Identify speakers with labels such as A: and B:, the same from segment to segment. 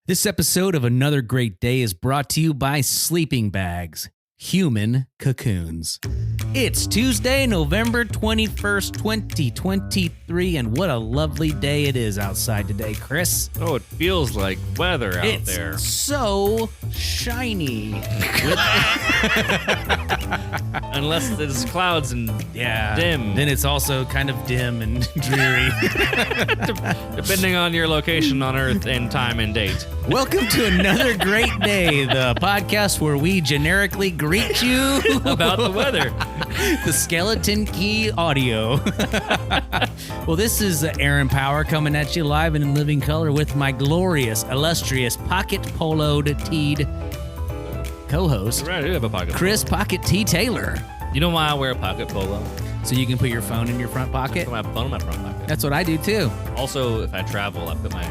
A: This episode of Another Great Day is brought to you by Sleeping Bags, Human Cocoons. It's Tuesday, November 21st, 2023, and what a lovely day it is outside today, Chris.
B: Oh, it feels like weather out there.
A: It's so shiny.
B: Unless there's clouds and dim.
A: Then it's also kind of dim and dreary.
B: Depending on your location on Earth and time and date.
A: Welcome to Another Great Day, the podcast where we generically greet you
B: About the weather.
A: The Skeleton Key Audio. Well, this is Aaron Power coming at you live and in living color with my glorious, illustrious, pocket poloed teed co-host,
B: Right, I do have a pocket
A: Chris Pocket T. Taylor.
B: You know why I wear a pocket polo?
A: So you can put your phone in your front pocket?
B: I put my phone in my front pocket.
A: That's what I do too.
B: Also, if I travel, I put my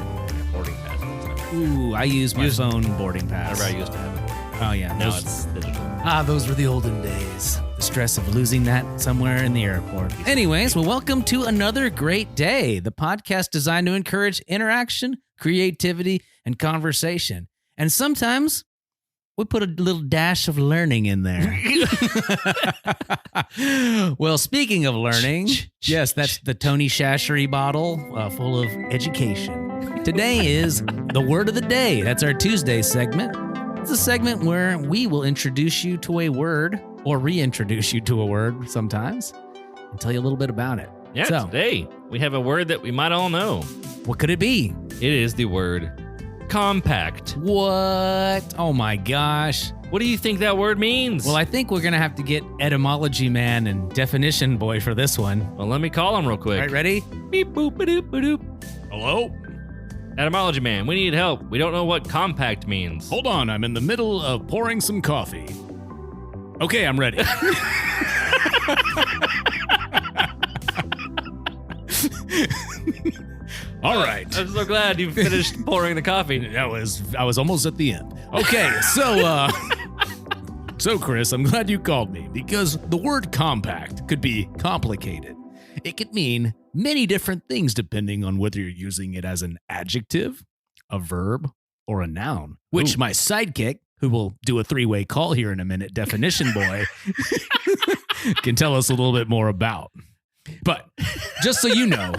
B: boarding pass in.
A: Ooh, I use my phone boarding pass.
B: Whenever I used to have it.
A: Oh yeah.
B: Now it's digital.
A: Those were the olden days. The stress of losing that somewhere in the airport. Anyways, well, welcome to Another Great Day, the podcast designed to encourage interaction, creativity, and conversation. And sometimes we put a little dash of learning in there. Well, speaking of learning, yes, that's the Tony Shashery bottle full of education. Today is the word of the day. That's our Tuesday segment. It's a segment where we will introduce you to a word or reintroduce you to a word sometimes and tell you a little bit about it.
B: Yeah,
A: So,
B: today we have a word that we might all know.
A: what could it be?
B: It is the word compact.
A: What? Oh my gosh.
B: What do you think that word means?
A: Well, I think we're going to have to get etymology man and definition boy for this one.
B: Well, let me call him real quick.
A: All right, ready?
B: Beep, boop, ba-doop, ba-doop.
A: Hello?
B: Etymology man, we need help. We don't know what compact means.
A: Hold on, I'm in the middle of pouring some coffee. Okay, I'm ready. All right.
B: I'm so glad you finished pouring the coffee.
A: I was almost at the end. Okay, so Chris, I'm glad you called me because the word compact could be complicated. It could mean many different things depending on whether you're using it as an adjective, a verb, or a noun, which
B: Ooh.
A: my sidekick, who will do a three-way call here in a minute, definition boy, can tell us a little bit more about. But just so you know,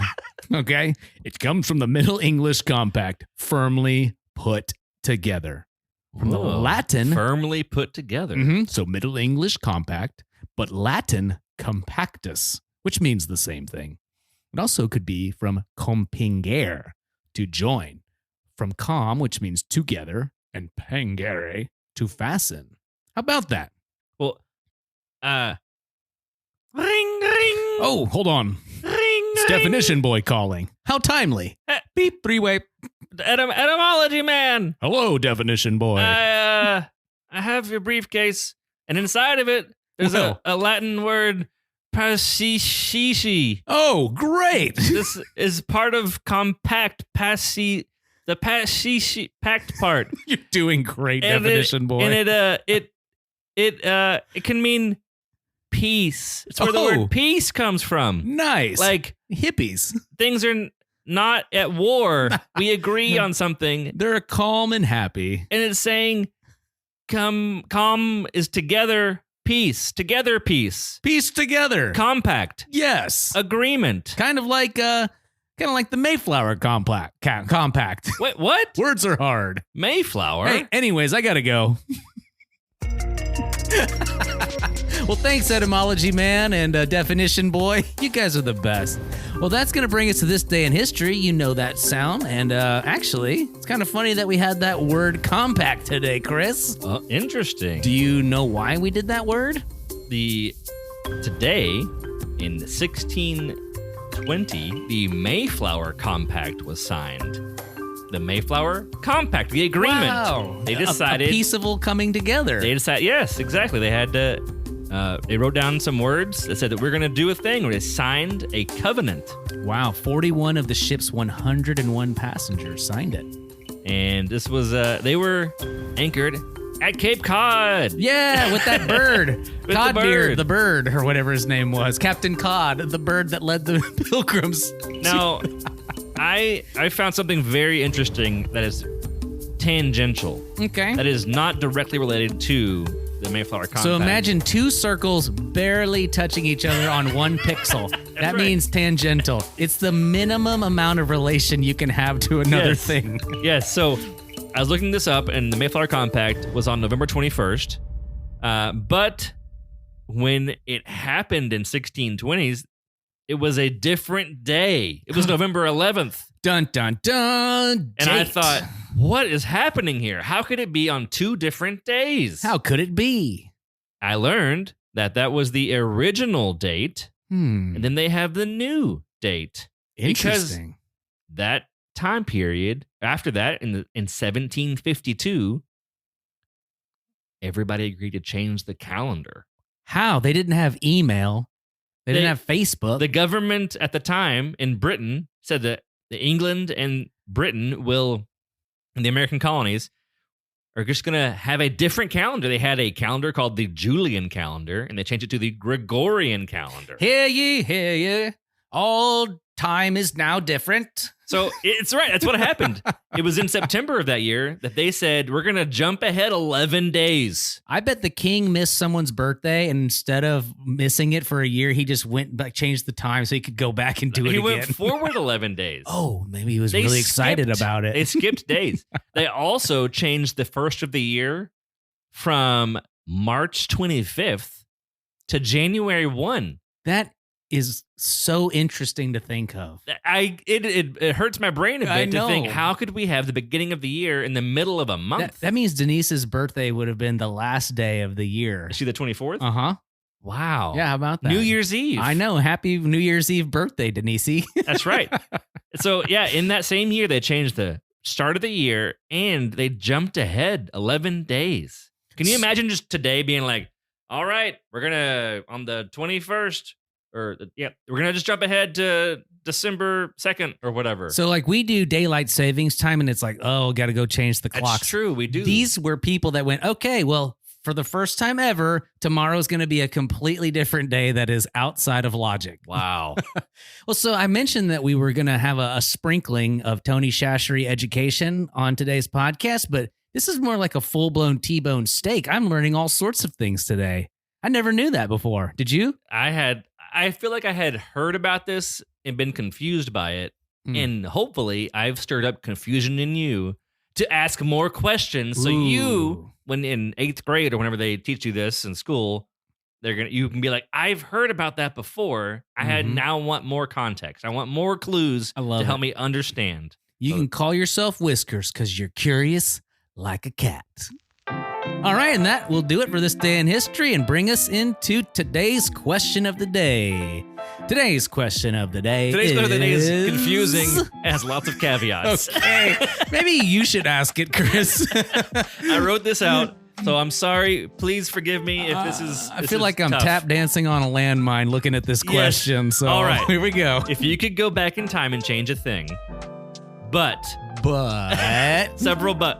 A: okay, it comes from the Middle English compact, firmly put together. From the
B: Whoa.
A: Latin,
B: Firmly put together.
A: so Middle English compact, but Latin compactus, which means the same thing. It also could be from compingere, to join, from com, which means together, and pangere, to fasten. How about that?
B: Well, ring, ring.
A: Oh, hold on.
B: Ring,
A: It's definition boy calling. How timely. Beep, three-way.
B: Etymology man.
A: Hello, definition boy.
B: I have your briefcase, and inside of it, there's
A: Well.
B: a Latin word, pascisci.
A: Oh, great.
B: This is part of compact, the pascisci packed part.
A: You're doing great,
B: And
A: definition boy.
B: And it can mean peace. It's where the
A: Oh.
B: word peace comes from.
A: Nice.
B: Like
A: hippies.
B: things are not at war. We agree on something,
A: They're calm and happy.
B: and it's saying, "Calm is together, peace, together, peace,
A: Peace together.
B: compact,
A: Yes.
B: agreement."
A: Kind of like the Mayflower compact.
B: Wait, what?
A: Words are hard.
B: Mayflower?
A: Hey, anyways, I gotta go. Well, thanks, etymology man and definition boy. You guys are the best. Well, that's going to bring us to this day in history. You know that sound. And actually, it's kind of funny that we had that word compact today, Chris.
B: Interesting.
A: Do you know why we did that word?
B: Today, in 1620, the Mayflower Compact was signed. The Mayflower Compact, the agreement.
A: Wow.
B: They decided
A: a peaceable coming together.
B: They decided, yes, exactly. They had to. They wrote down some words that said that we're going to do a thing. They signed a covenant,
A: Wow, 41 of the ship's 101 passengers signed it.
B: and this was they were anchored at Cape Cod.
A: Yeah, with that bird.
B: the
A: Codbeard,
B: bird.
A: the bird, or whatever his name was. Captain Cod, the bird that led the pilgrims.
B: Now, I found something very interesting that is tangential.
A: Okay.
B: That is not directly related to the Mayflower Compact.
A: So imagine two circles barely touching each other on one pixel. That
B: right.
A: means tangential. It's the minimum amount of relation you can have to another
B: Yes.
A: thing.
B: Yes. So I was looking this up, and the Mayflower Compact was on November 21st. But when it happened in 1620s, it was a different day. It was November 11th.
A: Dun, dun, dun.
B: And I
A: date.
B: thought, what is happening here? How could it be on two different days?
A: How could it be?
B: I learned that was the original date, and then they have the new date.
A: Interesting.
B: Because that time period, after that, in 1752, everybody agreed to change the calendar.
A: How? They didn't have email. They didn't have Facebook.
B: The government at the time in Britain said that England and Britain and the American colonies are just going to have a different calendar. They had a calendar called the Julian calendar, and they changed it to the Gregorian calendar.
A: Hear ye, all time is now different.
B: So it's right. That's what happened. It was in September of that year that they said, we're going to jump ahead 11 days.
A: I bet the king missed someone's birthday, and instead of missing it for a year, he just went back, changed the time so he could go back and do it
B: He
A: again.
B: went forward 11 days.
A: Oh, maybe he was
B: They
A: really excited
B: skipped-
A: about it.
B: They skipped days. They also changed the first of the year from March 25th to January 1.
A: That is so interesting to think of.
B: It hurts my brain a
A: I
B: bit to think,
A: know.
B: how could we have the beginning of the year in the middle of a month?
A: That means Denise's birthday would have been the last day of the year.
B: Is she the 24th?
A: Uh-huh.
B: Wow.
A: Yeah, how about that?
B: New Year's Eve.
A: I know. Happy New Year's Eve birthday, Denise.
B: That's right. So, yeah, in that same year, they changed the start of the year and they jumped ahead 11 days. Can you imagine just today being like, all right, we're going to, on the 21st, we're going to just jump ahead to December 2nd or whatever.
A: So like we do daylight savings time and it's like, oh, got to go change the clocks.
B: That's true. We do.
A: These were people that went, okay, well, for the first time ever, tomorrow's going to be a completely different day that is outside of logic.
B: Wow.
A: Well, so I mentioned that we were going to have a sprinkling of Tony Shashery education on today's podcast, but this is more like a full-blown T-bone steak. I'm learning all sorts of things today. I never knew that before. Did you?
B: I feel like I had heard about this and been confused by it. And hopefully I've stirred up confusion in you to ask more questions. So you, when in 8th grade or whenever they teach you this in school, you can be like, I've heard about that before. I now want more context. I want more clues to help me understand.
A: You can call yourself Whiskers because you're curious like a cat. All right, and that will do it for this day in history and bring us into today's question of the day. Today's question of the day
B: is confusing. It has lots of caveats.
A: Okay, maybe you should ask it, Chris.
B: I wrote this out, so I'm sorry. Please forgive me if this is.
A: I feel like I'm
B: tough.
A: tap dancing on a landmine looking at this question. So
B: All right.
A: here we go.
B: If you could go back in time and change a thing, but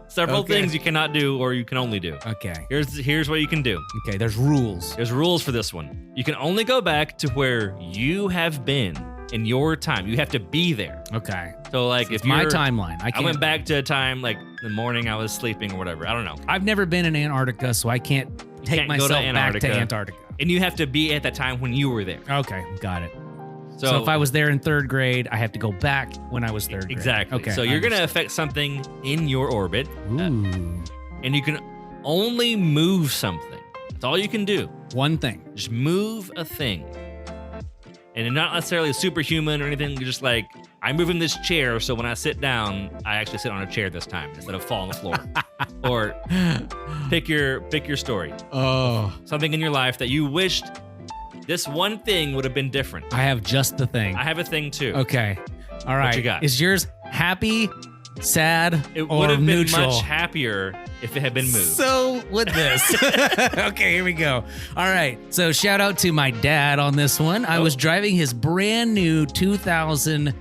B: several
A: Okay.
B: things you cannot do or you can only do.
A: Okay.
B: Here's what you can do.
A: Okay, there's rules.
B: There's rules for this one. You can only go back to where you have been in your time. You have to be there.
A: Okay.
B: So like
A: It's
B: if
A: my
B: you're-
A: timeline.
B: I went back to a time like the morning I was sleeping or whatever. I don't know.
A: I've never been in Antarctica, so I can't take
B: can't go to
A: myself back to
B: Antarctica.
A: Antarctica.
B: And you have to be at the time when you were there.
A: Okay, got it.
B: So,
A: So if I was there in 3rd grade, I have to go back when I was 3rd grade.
B: exactly.
A: Okay.
B: So you're going to affect something in your orbit.
A: Ooh.
B: And you can only move something. That's all you can do.
A: One thing.
B: Just move a thing. And you're not necessarily superhuman or anything. You're just like, I'm moving this chair, so when I sit down, I actually sit on a chair this time instead of fall on the floor. Or pick your story.
A: Oh.
B: Something in your life that you wished this one thing would have been different.
A: I have just the thing.
B: I have a thing too.
A: Okay. All right.
B: you got?
A: Is yours happy, sad,
B: It
A: or
B: would have been
A: neutral?
B: much happier if it had been moved.
A: So would this. Okay, here we go. All right. So shout out to my dad on this one. I was driving his brand new 2000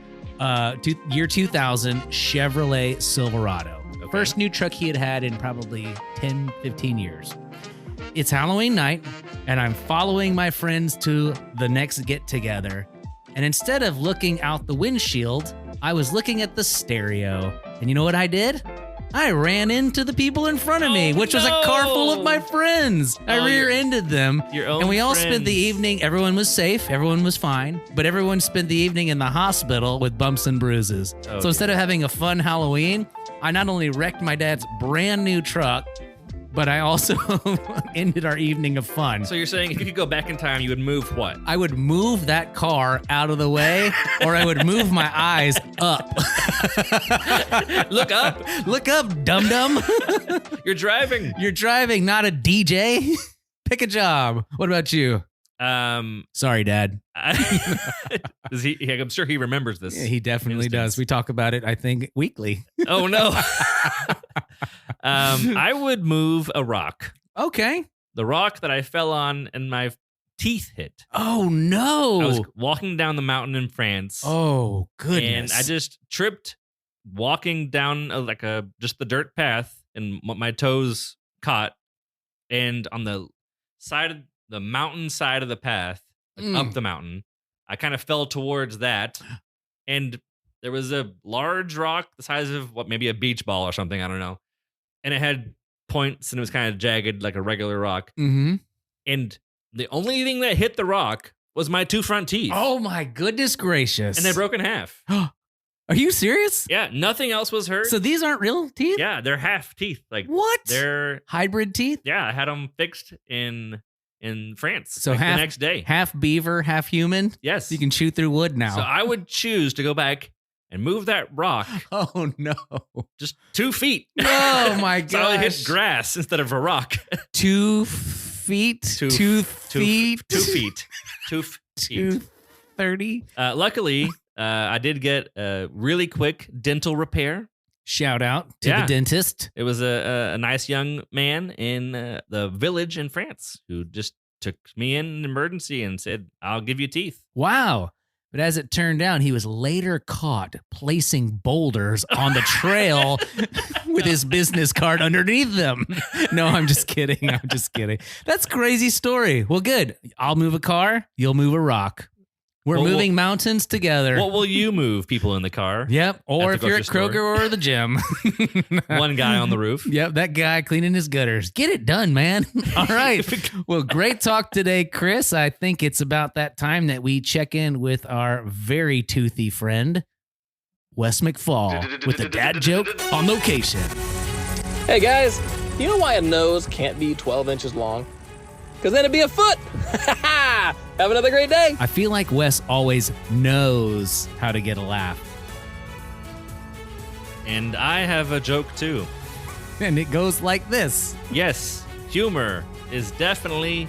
A: Chevrolet Silverado.
B: Okay.
A: First new truck he had in probably 10, 15 years. It's Halloween night, and I'm following my friends to the next get-together. And instead of looking out the windshield, I was looking at the stereo. And you know what I did? I ran into the people in front of me, which was a car full of my friends. I rear-ended them.
B: Your own
A: and we all
B: friends.
A: spent the evening, everyone was safe, everyone was fine, but everyone spent the evening in the hospital with bumps and bruises.
B: Oh,
A: so instead of having a fun Halloween, I not only wrecked my dad's brand new truck, but I also ended our evening of fun.
B: So you're saying if you could go back in time, you would move what?
A: I would move that car out of the way, or I would move my eyes up.
B: Look up.
A: Look up, dum-dum.
B: You're driving.
A: You're driving, not a DJ. Pick a job. What about you? Sorry, Dad.
B: Does he? I'm sure he remembers this.
A: Yeah, he definitely does. We talk about it, I think, weekly.
B: Oh, no. I would move a rock.
A: Okay.
B: The rock that I fell on and my teeth hit.
A: Oh, no.
B: I was walking down the mountain in France.
A: Oh, goodness.
B: And I just tripped walking down just the dirt path, and my toes caught. And on the side of the mountain side of the path, up the mountain, I kind of fell towards that. And there was a large rock the size of maybe a beach ball or something. I don't know. And it had points and it was kind of jagged like a regular rock.
A: Mm-hmm.
B: And the only thing that hit the rock was my 2 front teeth.
A: Oh, my goodness gracious.
B: And they broke in half.
A: Are you serious?
B: Yeah, nothing else was hurt.
A: So these aren't real teeth?
B: Yeah, they're half teeth. Like
A: what?
B: They're
A: hybrid teeth?
B: Yeah, I had them fixed in France.
A: So
B: the
A: half
B: next day.
A: Half beaver, half human?
B: Yes.
A: You can chew through wood now.
B: So I would choose to go back and move that rock.
A: Oh, no.
B: Just 2 feet.
A: Oh, my gosh.
B: So I hit grass instead of a rock.
A: 2 feet? 2 feet?
B: 2 feet. 2 feet.
A: 230?
B: Luckily, I did get a really quick dental repair.
A: Shout out to the dentist.
B: It was a nice young man in the village in France who just took me in an emergency and said, I'll give you teeth.
A: Wow. But as it turned out, he was later caught placing boulders on the trail with his business card underneath them. No, I'm just kidding. I'm just kidding. That's a crazy story. Well, good. I'll move a car. You'll move a rock. We're moving mountains together.
B: What will you move people in the car?
A: Yep. Or if you're at Kroger or the gym.
B: One guy on the roof.
A: Yep. That guy cleaning his gutters. Get it done, man. All right. Well, great talk today, Chris. I think it's about that time that we check in with our very toothy friend, Wes McFall, with the dad joke on location.
C: Hey, guys. You know why a nose can't be 12 inches long? Because then it'd be a foot. Have another great day.
A: I feel like Wes always knows how to get a laugh.
B: And I have a joke too.
A: And it goes like this.
B: Yes, humor is definitely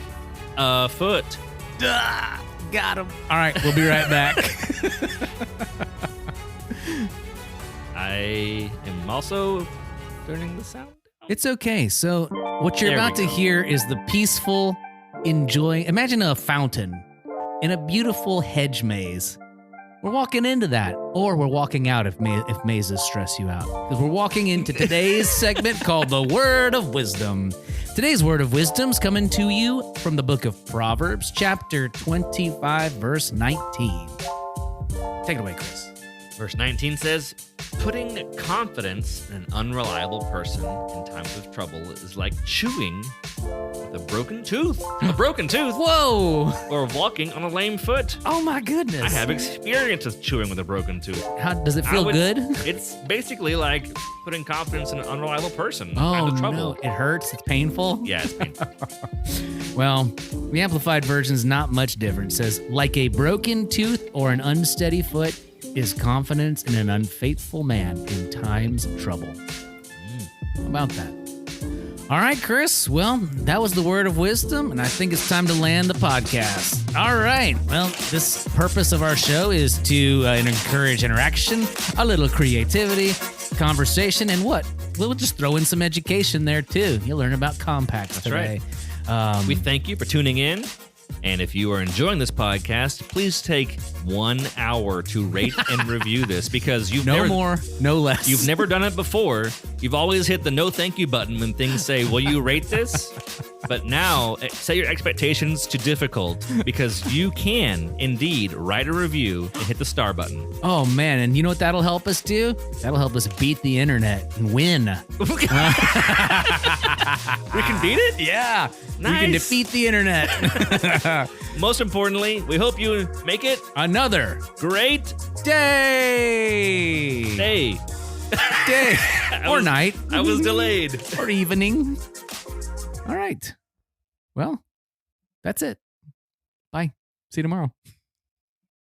B: a foot.
A: Duh, got him. All right, we'll be right back.
B: I am also turning the sound down.
A: It's okay. So what you're about to hear is the peaceful enjoying. Imagine a fountain in a beautiful hedge maze. We're walking into that, or we're walking out if mazes stress you out. Because we're walking into today's segment called The Word of Wisdom. Today's Word of Wisdom's coming to you from the book of Proverbs, chapter 25, verse 19. Take it away, Chris.
B: Verse 19 says, putting confidence in an unreliable person in times of trouble is like chewing with a broken tooth. A broken tooth?
A: Whoa!
B: Or walking on a lame foot.
A: Oh my goodness.
B: I have experience with chewing with a broken tooth.
A: How does it feel good?
B: It's basically like putting confidence in an unreliable person.
A: Oh,
B: kind of trouble.
A: No. It hurts? It's painful?
B: Yeah, it's painful.
A: Well, the Amplified Version is not much different. It says, like a broken tooth or an unsteady foot is confidence in an unfaithful man in times of trouble. How about that? All right, Chris. Well, that was the word of wisdom, and I think it's time to land the podcast. All right. Well, this purpose of our show is to encourage interaction, a little creativity, conversation, and what? We'll just throw in some education there, too. You'll learn about compacts today.
B: Right. We thank you for tuning in. And if you are enjoying this podcast, please take 1 hour to rate and review this because
A: No more, no less.
B: You've never done it before. You've always hit the no thank you button when things say, will you rate this? But now, set your expectations to difficult because you can indeed write a review and hit the star button.
A: Oh, man. And you know what that'll help us do? That'll help us beat the internet and win.
B: We can beat it?
A: Yeah.
B: Nice.
A: We can defeat the internet.
B: Most importantly, we hope you make it
A: Another
B: great
A: day.
B: day.
A: Day. Or
B: was-
A: night.
B: I was delayed.
A: Or evening. All right. Well, that's it. Bye. See you tomorrow.